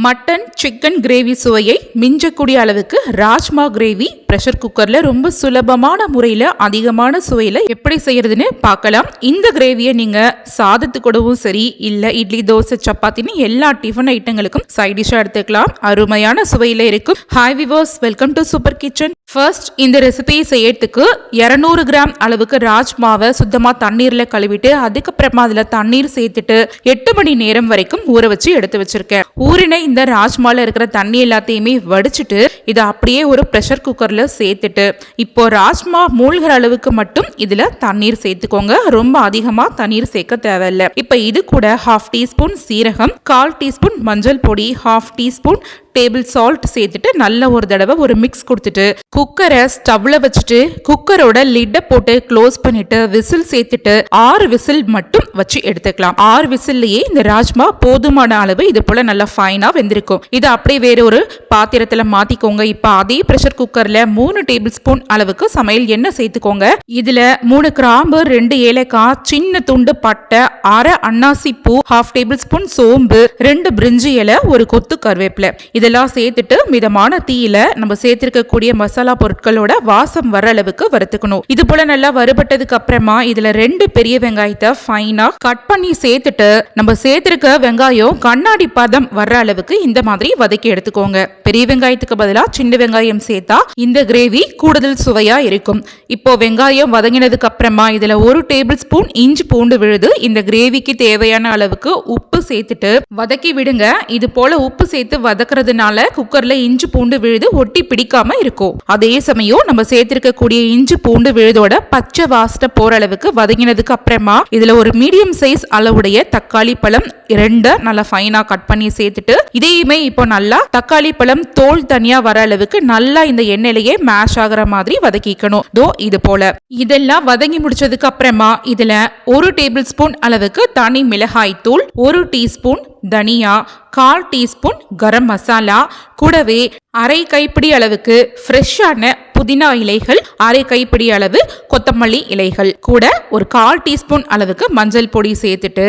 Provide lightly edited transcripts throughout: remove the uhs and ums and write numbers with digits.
Mutton chicken gravy சுவையை மிஞ்சக்கூடிய அளவுக்கு rajma gravy pressure குக்கர்ல ரொம்ப சுலபமான முறையில் அதிகமான சுவையில் எப்படி செய்யறதுன்னு பார்க்கலாம். இந்த கிரேவியை நீங்க சாதத்துக்கூடவும் சரி இல்லை இட்லி தோசை சப்பாத்தின்னு எல்லா டிஃபன் ஐட்டங்களுக்கும் சைட் டிஷ்ஷாக எடுத்துக்கலாம். அருமையான சுவையில் இருக்கும். Hi viewers, welcome to super kitchen. First இந்த ரெசிபியை செய்யறதுக்கு 200 கிராம் அளவுக்கு ராஜ்மாவை சுத்தமாக தண்ணீரில் கழுவிட்டு அதுக்கப்புறமா அதில் தண்ணீர் சேர்த்துட்டு 8 மணி நேரம் வரைக்கும் ஊற வச்சு எடுத்து வச்சிருக்கேன். ஊறின இந்த ராஜ்மால இருக்கிற தண்ணி எல்லாத்தையுமே வடிச்சிட்டு இதை அப்படியே ஒரு ப்ரெஷர் குக்கர்ல சேர்த்துட்டு இப்போ ராஜ்மா மூழ்கிற அளவுக்கு மட்டும் இதுல தண்ணீர் சேர்த்துக்கோங்க. ரொம்ப அதிகமா தண்ணீர் சேர்க்க தேவையில்லை. இப்போ இது கூட 1/2 டீஸ்பூன் சீரகம், 1/4 டீஸ்பூன் மஞ்சள் பொடி, 1/2 டீஸ்பூன் டேபிள் சால்ட் சேர்த்துட்டு நல்ல ஒரு தடவை ஒரு மிக்ஸ் கொடுத்துட்டு குக்கரை ஸ்டவ்ல வச்சுட்டு குக்கரோட லிட்டை போட்டு க்ளோஸ் பண்ணிட்டு விசில் சேர்த்துட்டு 6 விசில் மட்டும் வச்சு எடுத்துக்கலாம். 6 விசில்லையே இந்த ராஜ்மா போதுமான அளவு இது போல நல்லா ஃபைனா வெந்திருக்கும். இதை அப்படியே வேற ஒரு பாத்திரத்துல மாத்திக்கோங்க. இப்ப அதே பிரஷர் குக்கர்ல 3 டேபிள் ஸ்பூன் அளவுக்கு சமையல் எண்ணெய் சேர்த்துக்கோங்க. இதுல 3 கிராம்பு, 2 ஏலக்காய், சின்ன துண்டு பட்டை, 1/2 அன்னாசி பூ, 1/2 டேபிள் ஸ்பூன் சோம்பு, 2 பிரிஞ்சி இலை, ஒரு கொத்து கருவேப்பிலை இதெல்லாம் சேர்த்துட்டு மிதமான தீயில நம்ம சேர்த்திருக்கக்கூடிய மசாலா பொருட்களோட வாசம் வர அளவுக்கு வறுத்துக்கணும். இது போல நல்லா வறுபட்டதுக்கு அப்புறமா இதுல 2 பெரிய வெங்காயத்தை ஃபைனா கட் பண்ணி சேர்த்துட்டு நம்ம சேர்த்திருக்க வெங்காயம் கண்ணாடி பதம் வர்ற அளவுக்கு இந்த மாதிரி வதக்கி எடுத்துக்கோங்க. பெரிய வெங்காயத்துக்கு பதிலாக சின்ன வெங்காயம் சேர்த்தா இந்த கிரேவி கூடுதல் சுவையா இருக்கும். இப்போ வெங்காயம் வதங்கினதுக்கு அப்புறமா இதுல 1 டேபிள் ஸ்பூன் இஞ்சி பூண்டு விழுது. இந்த கிரேவிக்கு தேவையான அளவுக்கு உப்பு சேர்த்துட்டு வதக்கி விடுங்க. இது போல உப்பு சேர்த்து வதக்குறதுனால குக்கர்ல இஞ்சி பூண்டு விழுது ஒட்டி பிடிக்காம இருக்கும். அதே சமயம் நம்ம சேர்த்திருக்கக்கூடிய இஞ்சி பூண்டு விழுதோட பச்சை வாசனை போற அளவுக்கு வதங்கினதுக்கு அப்புறமா இதுல ஒரு மீடியம் சைஸ் அளவுடைய தக்காளி பழம் 2 நல்லா ஃபைனா கட் பண்ணி சேர்த்துட்டு இதையுமே இப்போ நல்லா தக்காளி பழம் தோல் தனியா வர அளவுக்கு நல்லா இந்த எண்ணெயிலேயே மேஷ் ஆகிற மாதிரி வதக்கிக்கணும். இது போல இதெல்லாம் வதங்கி முடிச்சதுக்கு அப்புறமா இதுல 1 டேபிள் ஸ்பூன் அளவுக்கு தனி மிளகாய் தூள், 1 டீஸ்பூன் தனியா, 1/4 டீஸ்பூன் கரம் மசாலா, கூடவே 1/2 கைப்பிடி அளவுக்கு ஃப்ரெஷ்ஷான புதினா இலைகள், 1/2 கைப்பிடி அளவு கொத்தமல்லி இலைகள், கூட ஒரு 1/4 டீஸ்பூன் அளவுக்கு மஞ்சள் பொடி சேர்த்துட்டு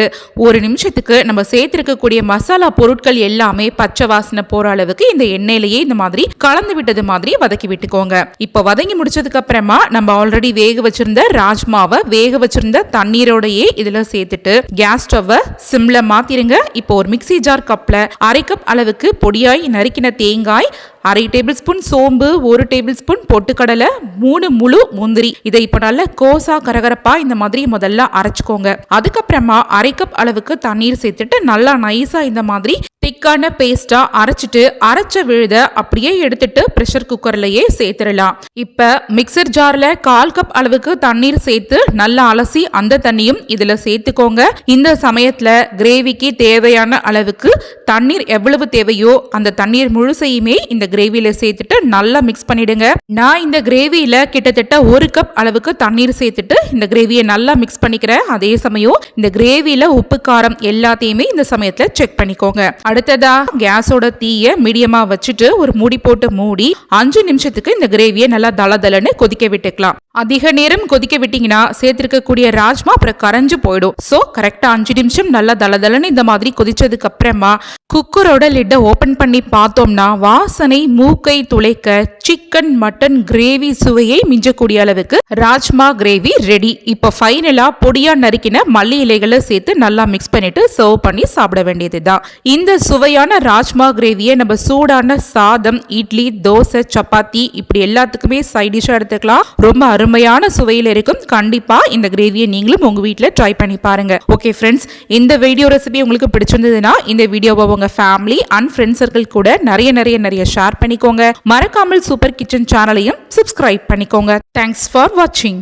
1 நிமிஷத்துக்கு நம்ம சேர்த்திருக்கக்கூடிய மசாலா பொருட்கள் எல்லாமே பச்சை வாசனை போற அளவுக்கு இந்த எண்ணெயிலேயே இந்த மாதிரி கலந்து விட்டது மாதிரி வதக்கி விட்டுக்கோங்க. இப்போ வதங்கி முடிச்சதுக்கு அப்புறமா நம்ம ஆல்ரெடி வேக வச்சிருந்த ராஜ்மாவை வேக வச்சிருந்த தண்ணீரோடையே இதுல சேர்த்துட்டு கேஸ் ஸ்டவ்வை சிம்ல மாத்திருங்க. இப்போ ஒரு மிக்ஸி ஜார் கப்ல 1/2 கப் அளவுக்கு பொடியாய் நறுக்கின தேங்காய், 1/2 டேபிள் ஸ்பூன் சோம்பு, 1 டேபிள் ஸ்பூன் பொட்டுக்கடலை, 3 முழு முந்திரி இதை இப்ப நல்ல கோசா கரகரப்பா இந்த மாதிரி முதல்ல அரைச்சுக்கோங்க. அதுக்கப்புறமா 1/2 கப் அளவுக்கு தண்ணீர் சேர்த்துட்டு நல்லா நைஸா இந்த மாதிரி திக்கான பேஸ்டா அரைச்சிட்டு அரைச்ச விழுத அப்படியே எடுத்துட்டு பிரஷர் குக்கர்லயே சேர்த்துடலாம். இப்ப மிக்சர் ஜார்ல 1/4 கப் அளவுக்கு தண்ணீர் சேர்த்து நல்லா அலசி அந்த தண்ணியும் இதுல சேர்த்துக்கோங்க. இந்த சமயத்துல கிரேவிக்கு தேவையான அளவுக்கு தண்ணீர் எவ்வளவு தேவையோ அந்த தண்ணீர் முழுசையுமே இந்த கிரேவியில சேர்த்துட்டு நல்லா மிக்ஸ் பண்ணிடுங்க. நான் இந்த கிரேவியில கிட்டத்தட்ட 1 கப் அளவுக்கு தண்ணீர் சேர்த்துட்டு இந்த கிரேவியை நல்லா மிக்ஸ் பண்ணிக்கிறேன். அதே சமயம் இந்த கிரேவியில உப்பு காரம் எல்லாத்தையுமே இந்த சமயத்துல செக் பண்ணிக்கோங்க. அடுத்ததா கேஸோட தீய மீடியமா வச்சுட்டு ஒரு மூடி போட்டு மூடி 5 நிமிஷத்துக்கு இந்த கிரேவியை நல்லா தளதளன்னு கொதிக்க விட்டுக்கலாம். அதிக நேரம் கொதிக்க விட்டீங்கன்னா சேர்த்திருக்கக்கூடிய ராஜ்மா அப்புறம் கரைஞ்சு போயிடும். சோ கரெக்டா 5 நிமிஷம் நல்லா தளதளன்னு இந்த மாதிரி கொதிச்சதுக்கு அப்புறமா குக்கரோட லிட்டை ஓபன் பண்ணி பார்த்தோம்னா வாசனை மூக்கை துளைக்க சிக்கன் மட்டன் கிரேவி சுவையை மிஞ்சக்கூடிய அளவுக்கு ராஜ்மா கிரேவி ரெடி. இப்போ ஃபைனலா பொடியா நறுக்கின மல்லி இலைகளை சேர்த்து நல்லா மிக்ஸ் பண்ணிட்டு சர்வ் பண்ணி சாப்பிட வேண்டியதுதான். இந்த சுவையான ராஜ்மா கிரேவியை நம்ம சூடான சாதம், இட்லி, தோசை, சப்பாத்தி இப்படி எல்லாத்துக்குமே சைட் டிஷ்ஷா எடுத்துக்கலாம். ரொம்ப அருமையான சுவையில் இருக்கும். கண்டிப்பா இந்த கிரேவியை நீங்களும் உங்க வீட்டில் ட்ரை பண்ணி பாருங்க. ஓகே ஃப்ரெண்ட்ஸ், இந்த வீடியோ ரெசிபி உங்களுக்கு பிடிச்சிருந்ததுன்னா இந்த வீடியோவை உங்க ஃபேமிலி அண்ட் ஃப்ரெண்ட்ஸ் சர்க்கிள் கூட நிறைய ஷேர் பண்ணிக்கோங்க. மறக்காமல் சூப்பர் கிச்சன் சேனலையும் சப்ஸ்கிரைப் பண்ணிக்கோங்க. தேங்க்ஸ் ஃபார் வாட்சிங்.